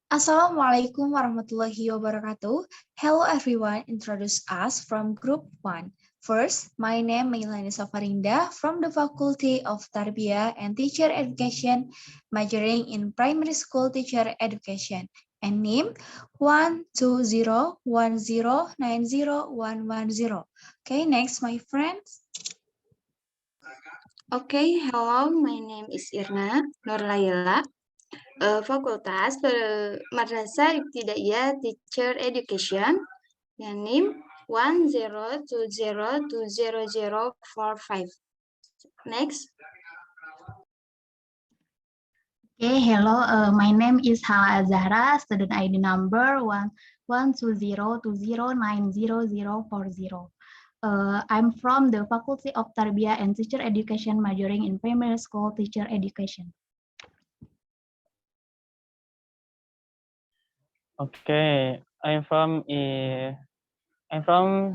Assalamualaikum warahmatullahi wabarakatuh. Hello everyone, introduce us from Group 1. First, my name is Mailani Safarinda from the Faculty of Tarbiyah and Teacher Education, majoring in Primary School Teacher Education, and name 12010901110. Okay, next, my friends. Okay, hello, my name is Irna Nurlayla, Fakultas Madrasah Ibtidaiyah Teacher Education, yang name 102020045. Next. Okay, hello, my name is Hala Azahra, student ID number 12020900040. I'm from the Faculty of Tarbiyah and Teacher Education, majoring in Primary School Teacher Education. Okay, I'm from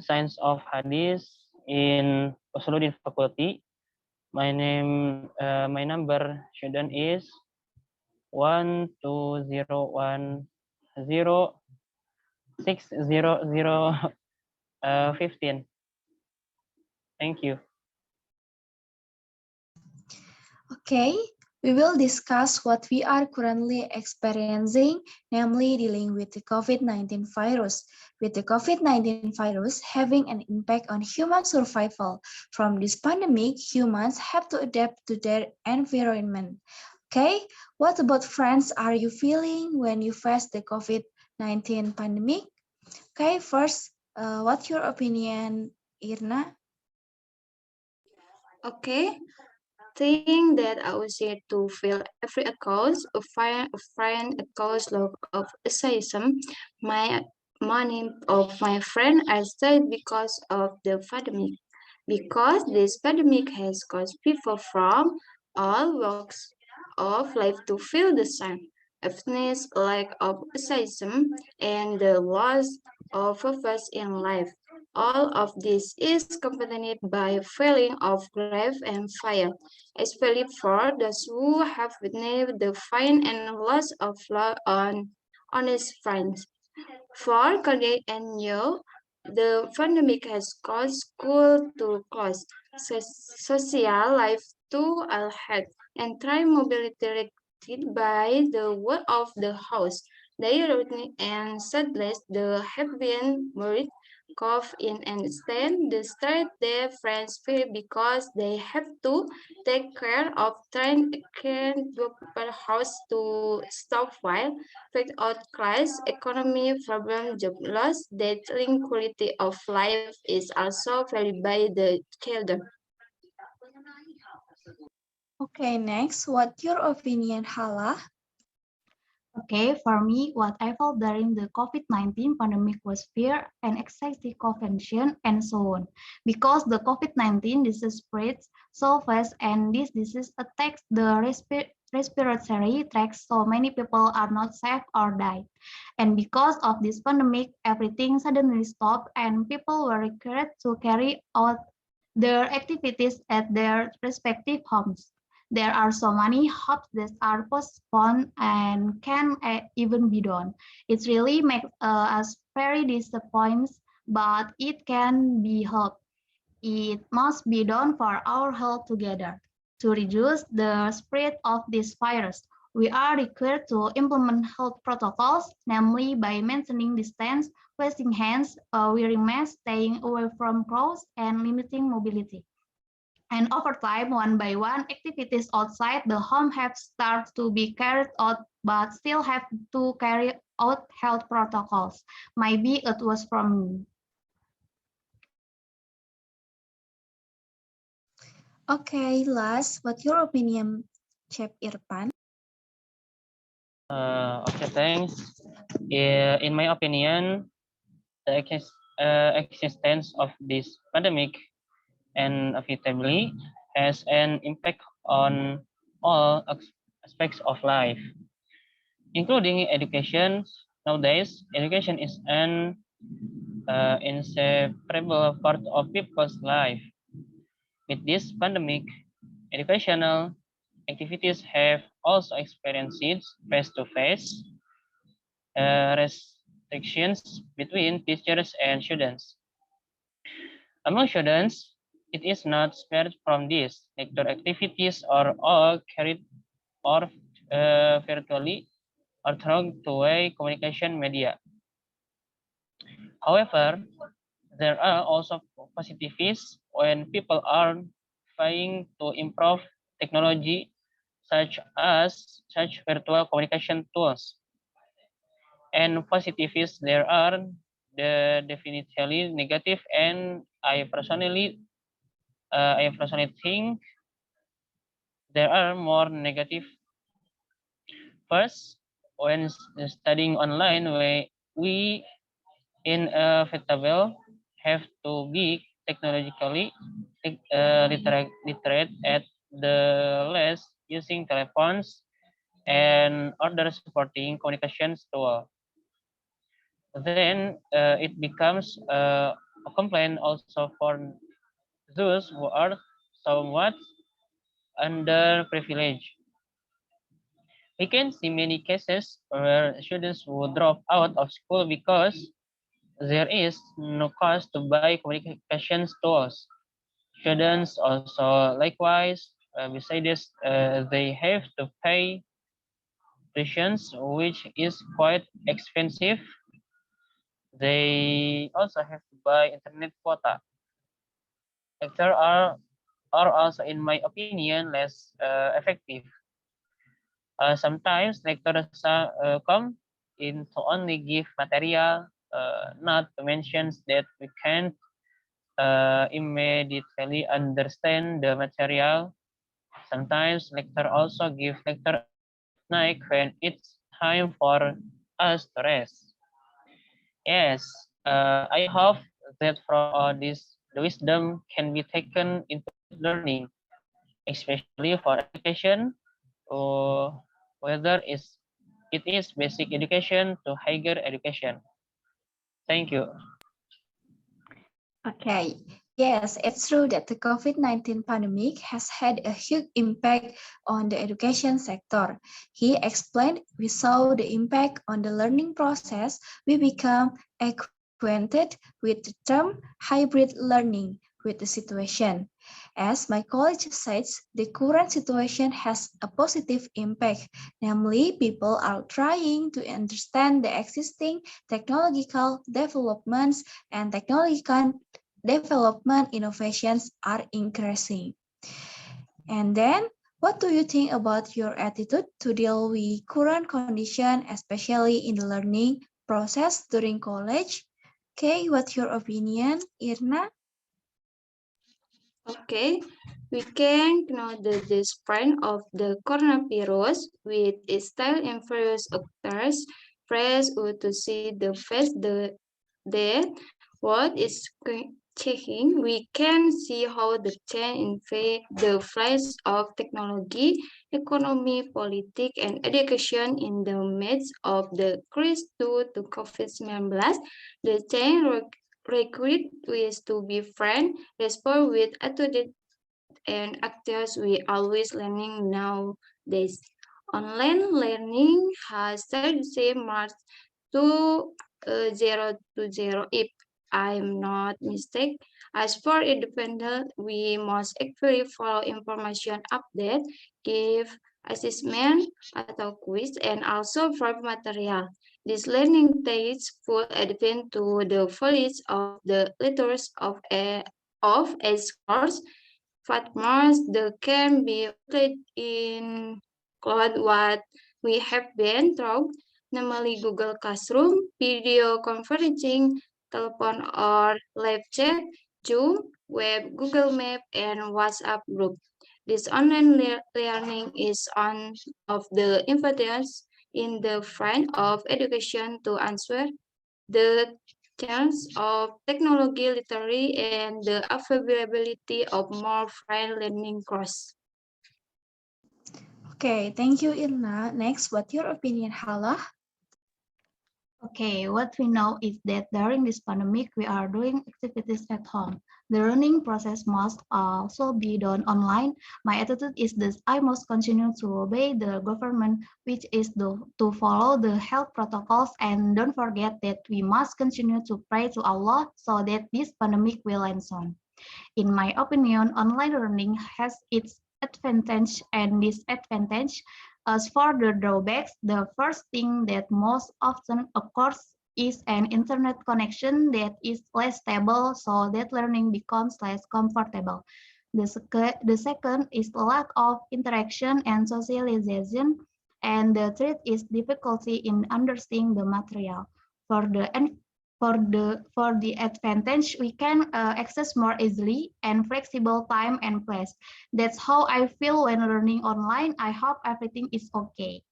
Science of Hadith in Usuluddin Faculty. My number student is 12010600015. Thank you. Okay, we will discuss what we are currently experiencing, namely dealing with the COVID-19 virus. With the COVID-19 virus having an impact on human survival, from this pandemic, humans have to adapt to their environment. Okay, what about friends are you feeling when you face the COVID-19 pandemic? Okay, first, what's your opinion, Irna? Okay, think that I was here to feel every cause of friend a cause of atheism. My money of my friend I stayed because of the pandemic. Because this pandemic has caused people from all walks of life to feel the same. Happiness, lack of atheism, and the loss of purpose in life. All of this is accompanied by a feeling of grief and fear, especially for those who have witnessed the pain and loss of loved on honest friends. For Colgate and you, the pandemic has caused school to close, social life to halt, and time mobility restricted by the wall of the house. Their routine and sadness they have been worried cough in and stand the straight their friends feel because they have to take care of train per house to stop while without class economy problem job loss that quality of life is also valued by the children. Okay, next, what's your opinion, Hala? Okay, for me, what I felt during the COVID-19 pandemic was fear and anxiety, confusion, and so on. Because the COVID-19 disease spreads so fast and this disease attacks the respiratory tract, so many people are not safe or died. And because of this pandemic, everything suddenly stopped and people were required to carry out their activities at their respective homes. There are so many hopes that are postponed and can even be done. It really makes us very disappointed, but it can be helped. It must be done for our health together. To reduce the spread of this virus, we are required to implement health protocols, namely by maintaining distance, washing hands, wearing masks, staying away from crowds, and limiting mobility. And over time, one by one, activities outside the home have started to be carried out, but still have to carry out health protocols. Maybe it was from me. Okay, last, what's your opinion, Chef Irfan? Okay, thanks. In my opinion, the existence of this pandemic inevitably has an impact on all aspects of life, including education. Nowadays, education is an inseparable part of people's life. With this pandemic, educational activities have also experienced face-to-face restrictions between teachers and students. Among students, it is not spared from this. Lecture activities are all carried or virtually or through two-way communication media. However, there are also positives when people are trying to improve technology such virtual communication tools. And positives there are definitely negative, and I personally think there are more negative. First, when studying online, we inevitable have to be technologically literate at the least, using telephones and other supporting communications tool. Then it becomes a complaint also for those who are somewhat underprivileged. We can see many cases where students who drop out of school because there is no cost to buy communications tools. Students also likewise, besides they have to pay tuitions, which is quite expensive. They also have to buy internet quota. Lectures are also, in my opinion, less effective. Sometimes lectures come in to only give material, not to mention that we can't immediately understand the material. Sometimes lecturer also give lecture at night when it's time for us to rest. Yes, I hope that from all this, the wisdom can be taken into learning, especially for education, or whether it is basic education to higher education. Thank you. Okay, yes, it's true that the COVID-19 pandemic has had a huge impact on the education sector. He explained we saw the impact on the learning process. We become acquainted with the term hybrid learning with the situation. As my colleague says, the current situation has a positive impact, namely people are trying to understand the existing technological developments and technological development innovations are increasing. And then, what do you think about your attitude to deal with current condition, especially in the learning process during college? Okay, what's your opinion, Irna? Okay, we can know the spread of the coronavirus with its style and various actors. Press or to see the face that what is checking. We can see how the change in the flash of technology, economy, politics, and education in the midst of the crisis due to COVID-19. The change required is to be frank, respond with attitude and actors we always learning nowadays. Online learning has started March 2020 if I'm not mistaken. As for independent, we must actually follow information update, give assessment atau quiz, and also provide material. This learning takes full advantage to the knowledge of the letters of a course. Fatmas the can be played in cloud what we have been through, namely Google Classroom, video conferencing, telephone or live chat, Zoom, web, Google Map, and WhatsApp group. This online learning is one of the importance in the front of education to answer the chance of technology literacy and the availability of more free learning courses. Okay, thank you, Irna. Next, what's your opinion, Hala? Okay, what we know is that during this pandemic, we are doing activities at home. The learning process must also be done online. My attitude is that I must continue to obey the government, which is to follow the health protocols, and don't forget that we must continue to pray to Allah so that this pandemic will end soon. In my opinion, online learning has its advantage and disadvantage. As for the drawbacks, the first thing that most often occurs is an internet connection that is less stable, so that learning becomes less comfortable. The second is the lack of interaction and socialization, and the third is difficulty in understanding the material. For the for the advantage, we can access more easily and flexible time and place. That's how I feel when learning online. I hope everything is okay.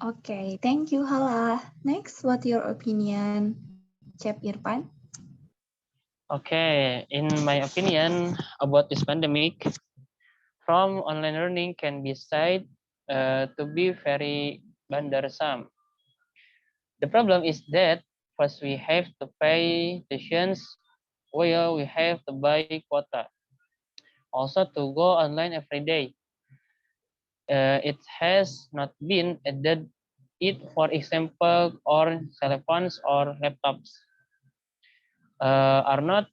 Okay, thank you, Hala. Next, what's your opinion, Chef Irfan? Okay, in my opinion about this pandemic, from online learning can be said to be very burdensome. The problem is that first we have to pay tuitions while we have to buy quota. Also to go online every day. It has not been added it, for example, or cell phones or laptops are not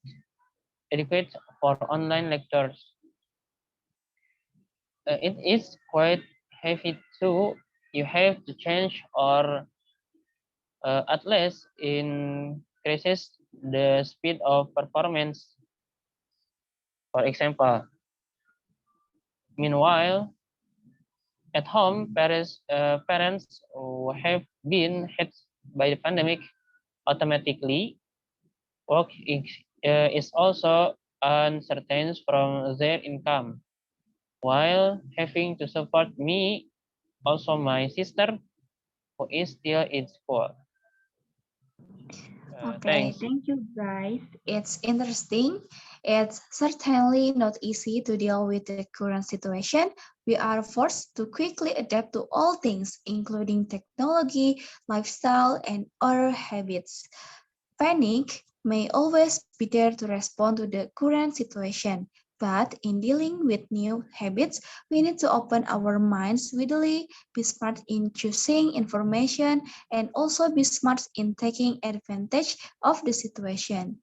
adequate for online lectures. It is quite heavy too. You have to change or at least increases the speed of performance. For example, meanwhile, at home, parents who have been hit by the pandemic automatically work is also uncertain from their income, while having to support me, also my sister, who is still in school. Okay, Thanks. thank you, guys. It's interesting. It's certainly not easy to deal with the current situation. We are forced to quickly adapt to all things, including technology, lifestyle, and other habits. Panic may always be there to respond to the current situation, but in dealing with new habits, we need to open our minds widely, be smart in choosing information, and also be smart in taking advantage of the situation.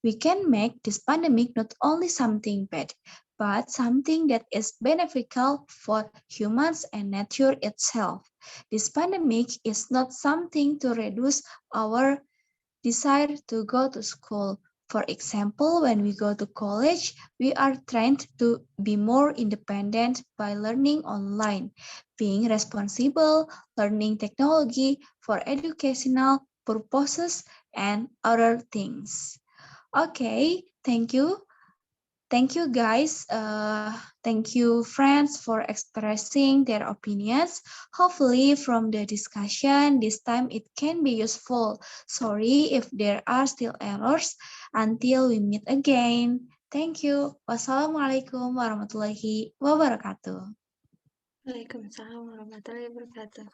We can make this pandemic not only something bad, but something that is beneficial for humans and nature itself. This pandemic is not something to reduce our desire to go to school. For example, when we go to college, we are trained to be more independent by learning online, being responsible, learning technology for educational purposes, and other things. Okay, thank you. Thank you, guys. Thank you, friends, for expressing their opinions. Hopefully, from the discussion, this time it can be useful. Sorry if there are still errors. Until we meet again. Thank you. Wassalamualaikum warahmatullahi wabarakatuh. Waalaikumsalam warahmatullahi wabarakatuh.